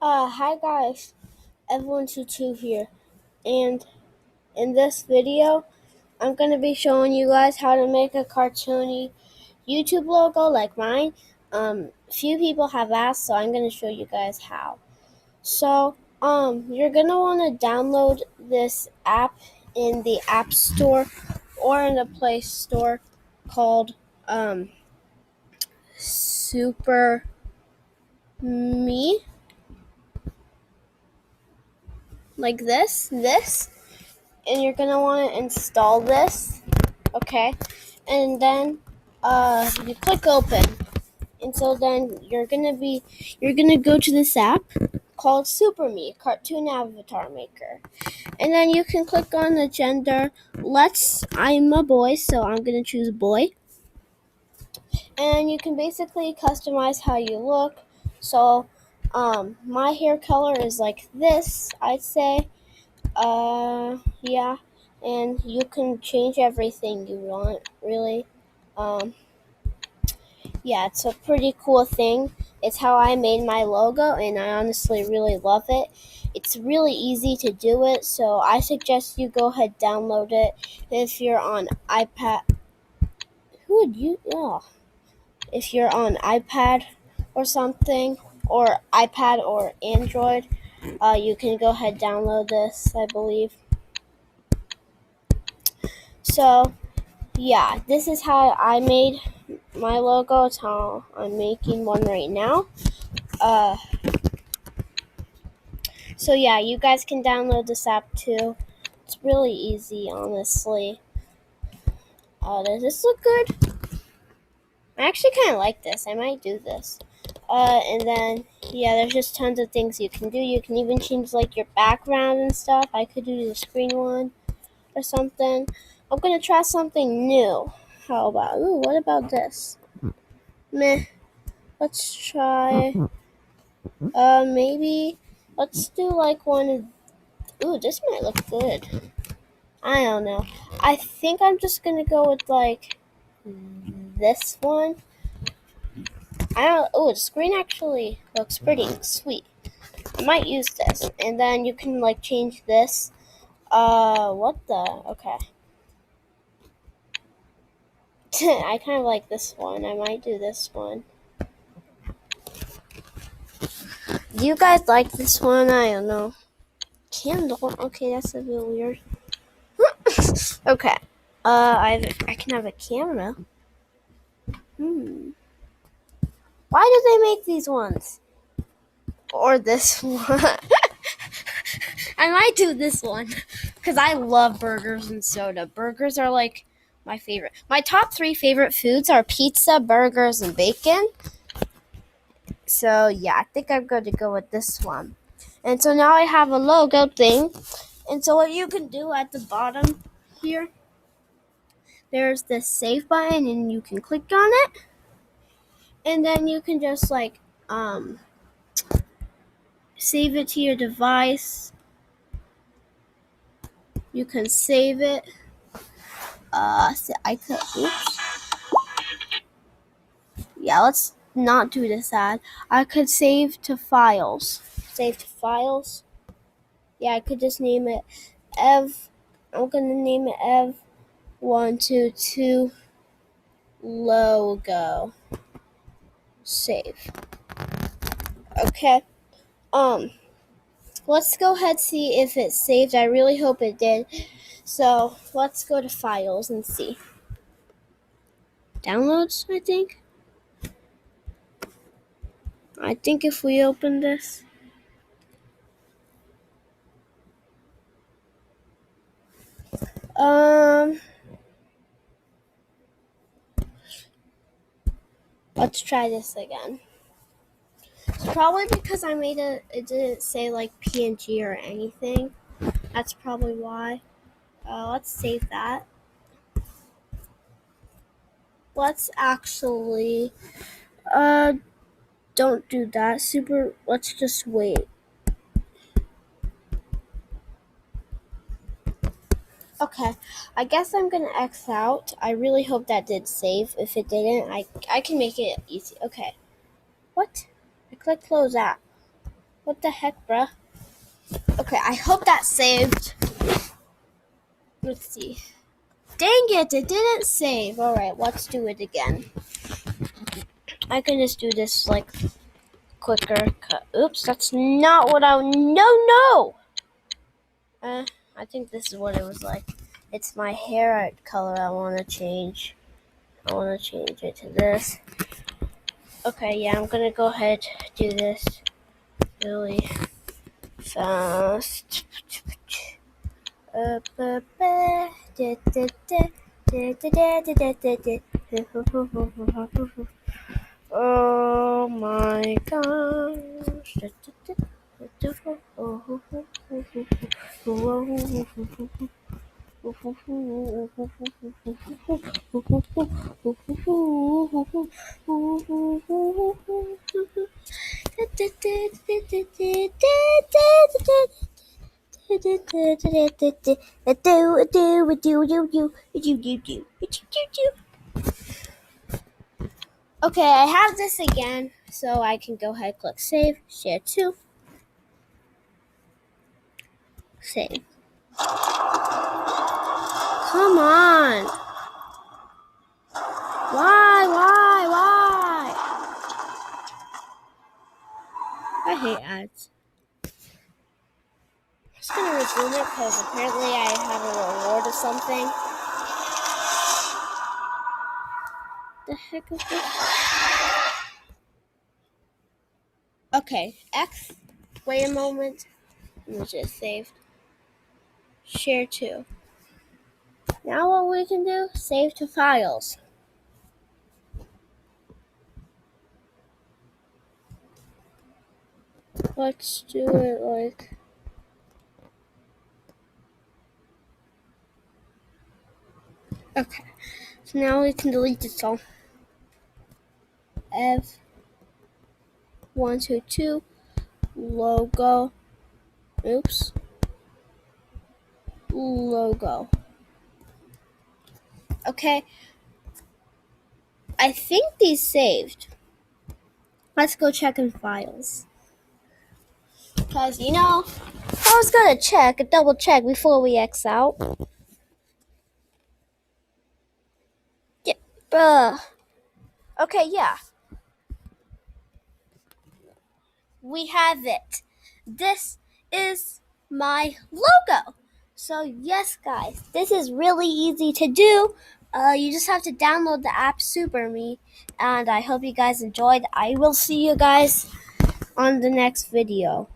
Hi guys, EV122 here, and in this video, I'm going to be showing you guys how to make a cartoony YouTube logo like mine. Few people have asked, so I'm going to show you guys how. So, you're going to want to download this app in the App Store or in the Play Store called, Super Me, like this, and you're going to want to install this. Okay, and then you click open, and so then you're gonna go to this app called Super Me Cartoon Avatar Maker, and then you can click on the gender. I'm a boy, so I'm gonna choose boy, and you can basically customize how you look. So my hair color is like this, I'd say. Yeah, and you can change everything you want, really. Yeah, it's a pretty cool thing. It's how I made my logo, and I honestly really love it. It's really easy to do it, so I suggest you go ahead download it. If you're on iPad, who would you? Oh, if you're on iPad or something, or iPad or Android, you can go ahead download this, I believe. So yeah, this is how I made my logo. It's how I'm making one right now. So yeah, you guys can download this app too. It's really easy, honestly. Does this look good? I actually kind of like this. I might do this. And then yeah, there's just tons of things you can do. You can even change like your background and stuff. I could do the screen one or something. I'm gonna try something new. How about what about this? Meh. Let's try. Maybe let's do like one. This might look good. I don't know. I think I'm just gonna go with like this one. I don't. Oh, the screen actually looks pretty sweet. I might use this, and then you can like change this. What the? Okay. I kind of like this one. I might do this one. Do you guys like this one? I don't know. Candle. Okay, that's a bit weird. Okay. I can have a camera. Why do they make these ones? Or this one? I might do this one because I love burgers and soda. Burgers are like my favorite. My top 3 favorite foods are pizza, burgers, and bacon. So yeah, I think I'm going to go with this one. And so now I have a logo thing. And so what you can do at the bottom here, there's this save button, and you can click on it. And then you can just like save it to your device. You can save it. So I could. Oops. Yeah, let's not do this ad. I could save to files. Save to files. Yeah, I could just name it Ev. I'm gonna name it EV122 logo. Save. Okay. Let's go ahead and see if it saved. I really hope it did. So let's go to files and see. Downloads, I think. I think if we open this. Let's try this again. It's probably because it didn't say like PNG or anything. That's probably why. Let's save that. Let's actually, don't do that. Let's just wait. Okay, I guess I'm gonna X out. I really hope that did save. If it didn't, I can make it easy. Okay. What? I click close app. What the heck, bruh? Okay, I hope that saved. Let's see. Dang it didn't save. Alright, let's do it again. I can just do this, like, quicker. Oops, that's not what No! I think this is what it was like. It's my hair color I want to change. I want to change it to this. Okay, yeah, I'm gonna go ahead and do this really fast. Oh my gosh. Okay, I have this again, so I can go ahead, click save, share to, save. Come on. Why? I hate ads. I'm just gonna resume it because apparently I have a reward or something. The heck is this? Okay, X. Wait a moment. Let me just save. Share to. Now what we can do, save to files. Let's do it like... Okay, so now we can delete this all. EV122 logo. Oops. Logo. Okay. I think these saved. Let's go check in files. Because, I was going to double check before we X out. Yeah, okay, yeah. We have it. This is my logo. So, yes, guys, this is really easy to do. You just have to download the app Super Me. And I hope you guys enjoyed. I will see you guys on the next video.